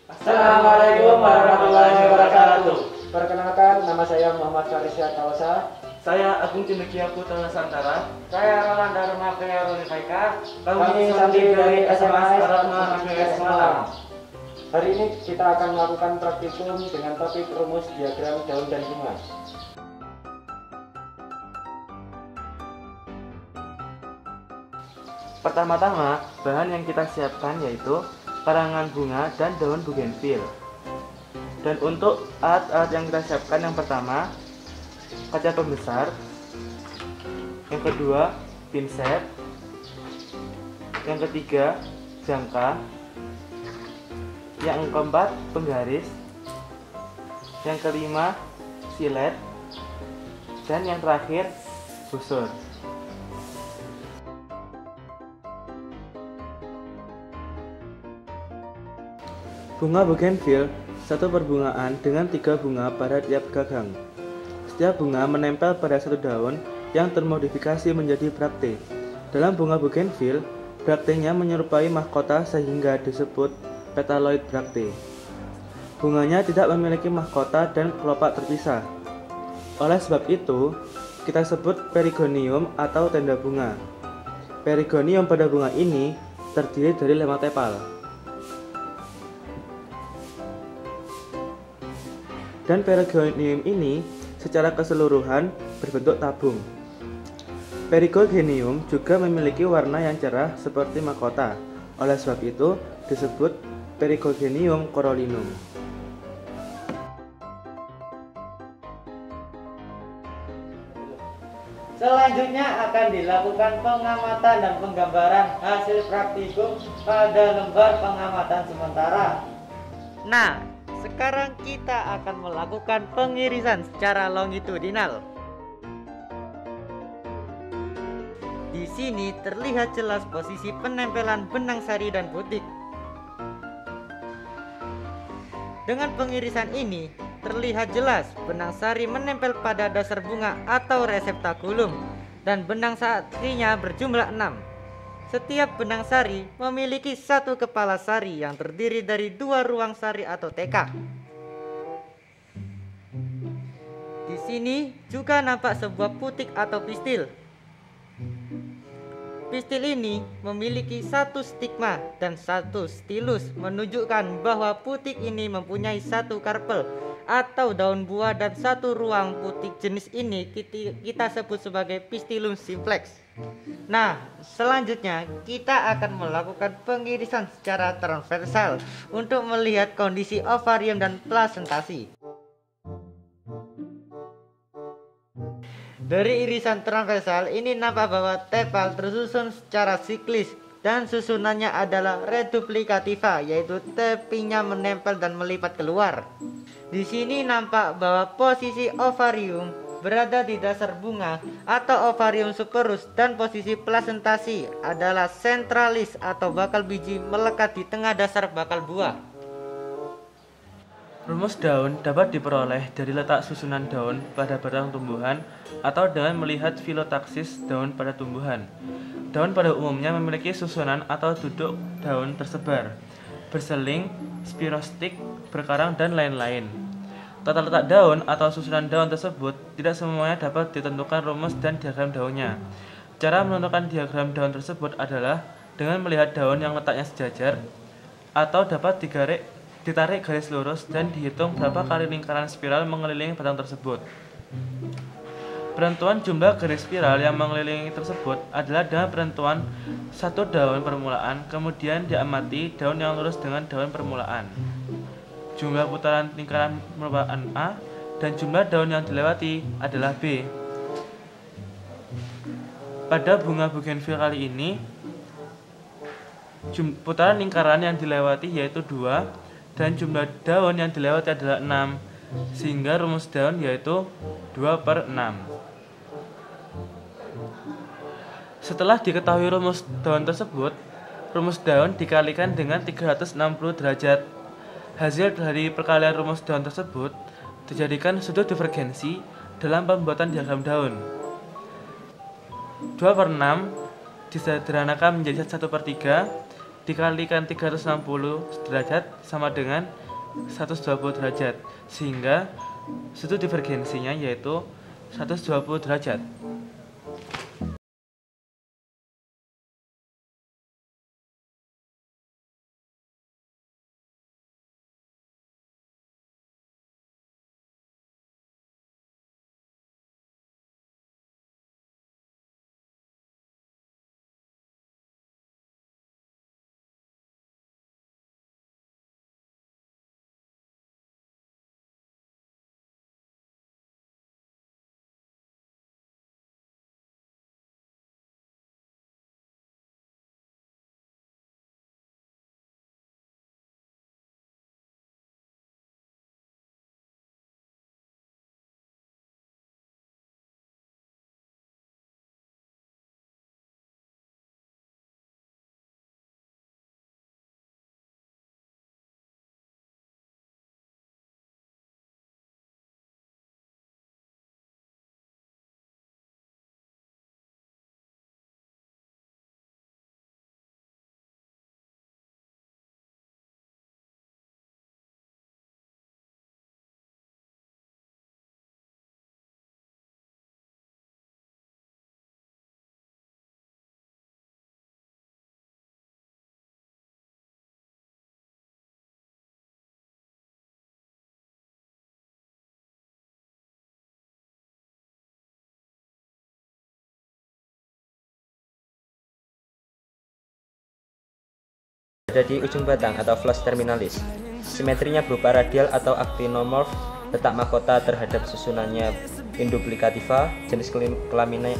Assalamualaikum warahmatullahi wabarakatuh. Perkenalkan, nama saya Muhammad Farisya Kawasa. Saya Agung Cendekia Putra Nusantara. Saya Roland Dharma Priharuni Paika. Kami santri dari SMA Rahma IPS Malang. Hari ini kita akan melakukan praktikum dengan topik rumus diagram daun dan bunga. Pertama-tama, bahan yang kita siapkan yaitu karangan bunga dan daun bougainville. Dan untuk alat-alat yang kita siapkan, yang pertama kaca pembesar, yang kedua pinset, yang ketiga jangka, yang keempat penggaris, yang kelima silet, dan yang terakhir busur. Bunga bougainville satu perbungaan dengan 3 bunga pada tiap gagang. Setiap bunga menempel pada satu daun yang termodifikasi menjadi brakte. Dalam bunga bougainville, braktenya menyerupai mahkota sehingga disebut petaloid brakte. Bunganya tidak memiliki mahkota dan kelopak terpisah. Oleh sebab itu, kita sebut perigonium atau tenda bunga. Perigonium pada bunga ini terdiri dari 5 tepal. Dan perigonium ini secara keseluruhan berbentuk tabung. Perigonium juga memiliki warna yang cerah seperti mahkota. Oleh sebab itu disebut Perigonium corollinum. Selanjutnya akan dilakukan pengamatan dan penggambaran hasil praktikum pada lembar pengamatan sementara. Nah, sekarang kita akan melakukan pengirisan secara longitudinal. Di sini terlihat jelas posisi penempelan benang sari dan putik. Dengan pengirisan ini, terlihat jelas benang sari menempel pada dasar bunga atau reseptakulum dan benang sarinya berjumlah 6. Setiap benang sari memiliki satu kepala sari yang terdiri dari 2 ruang sari atau TK. Di sini juga nampak sebuah putik atau pistil. Pistil ini memiliki satu stigma dan satu stilus, menunjukkan bahwa putik ini mempunyai satu karpel atau daun buah dan satu ruang. Putik jenis ini kita sebut sebagai pistillum simplex. Nah, selanjutnya kita akan melakukan pengirisan secara transversal untuk melihat kondisi ovarium dan plasentasi. Dari irisan transversal ini nampak bahwa tepal tersusun secara siklis dan susunannya adalah reduplikativa, yaitu tepinya menempel dan melipat keluar. Di sini nampak bahwa posisi ovarium berada di dasar bunga atau ovarium superus dan posisi plasentasi adalah sentralis atau bakal biji melekat di tengah dasar bakal buah. Rumus daun dapat diperoleh dari letak susunan daun pada batang tumbuhan atau dengan melihat filotaksis daun pada tumbuhan. Daun pada umumnya memiliki susunan atau duduk daun tersebar, berseling, spirostik, berkarang, dan lain-lain. Tata letak daun atau susunan daun tersebut tidak semuanya dapat ditentukan rumus dan diagram daunnya. Cara menentukan diagram daun tersebut adalah dengan melihat daun yang letaknya sejajar atau dapat ditarik garis lurus dan dihitung berapa kali lingkaran spiral mengelilingi batang tersebut. Penentuan jumlah garis spiral yang mengelilingi tersebut adalah dengan penentuan satu daun permulaan, kemudian diamati daun yang lurus dengan daun permulaan. Jumlah putaran lingkaran merupakan A dan jumlah daun yang dilewati adalah B. Pada bunga bougainville kali ini, putaran lingkaran yang dilewati yaitu 2 dan jumlah daun yang dilewati adalah 6, sehingga rumus daun yaitu 2/6. Setelah diketahui rumus daun tersebut, rumus daun dikalikan dengan 360 derajat. Hasil dari perkalian rumus daun tersebut dijadikan sudut divergensi dalam pembuatan diagram daun. 2/6 disederhanakan menjadi 1/3 dikalikan 360 derajat sama dengan 120 derajat, sehingga sudut divergensinya yaitu 120 derajat. Ada di ujung batang atau flux terminalis. Simetrinya berupa radial atau actinomorph, letak mahkota terhadap susunannya induplicativa, jenis kelaminnya.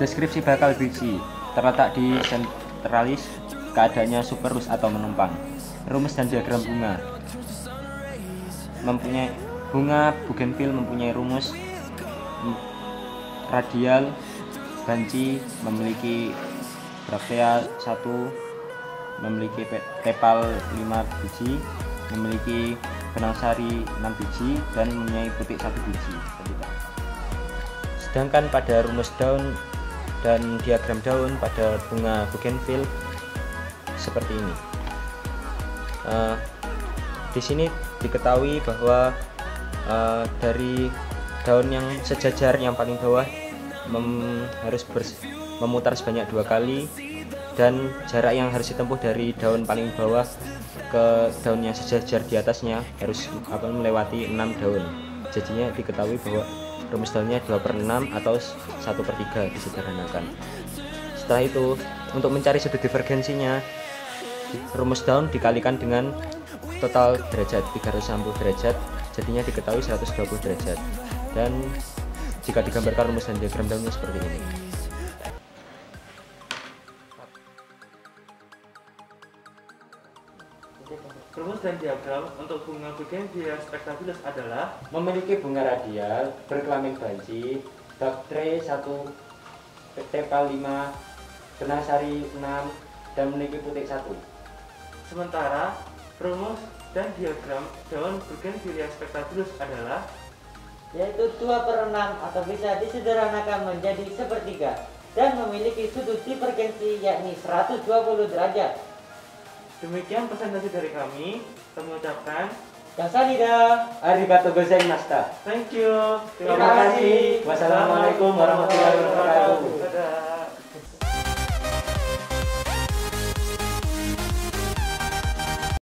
Deskripsi bakal biji terletak di sentralis, keadaannya superus atau menumpang. Rumus dan diagram bunga. Bunga bougainville mempunyai rumus radial, banci memiliki braktea 1, memiliki tepal 5 biji, memiliki benang sari 6 biji, dan mempunyai putik 1 biji. Sedangkan pada rumus daun dan diagram daun pada bunga bougainville seperti ini. Di sini diketahui bahwa dari daun yang sejajar yang paling bawah harus memutar sebanyak 2 kali, dan jarak yang harus ditempuh dari daun paling bawah ke daun yang sejajar di atasnya harus melewati 6 daun. Jadinya diketahui bahwa rumus daunnya 2/6 atau 1/3 disederhanakan. Setelah itu, untuk mencari sudut divergensinya, rumus daun dikalikan dengan total derajat 360 derajat, jadinya diketahui 120 derajat. Dan jika digambarkan rumus dan diagram daunnya seperti ini. Rumus dan diagram untuk bunga bougainvillea spectabilis adalah Memiliki bunga radial, berkelamin banci, baktre 1, tepal 5, benang sari 6, dan memiliki putik 1. Sementara rumus dan diagram daun bougainvillea spectabilis adalah yaitu 2/6 atau bisa disederhanakan menjadi sepertiga dan memiliki sudut divergensi yakni 120 derajat. Demikian presentasi dari kami. Kami ucapkan Kamsahamnida. Arigatou gozaimashita. thank you. Terima kasih. Wassalamualaikum warahmatullahi wabarakatuh. Dadah.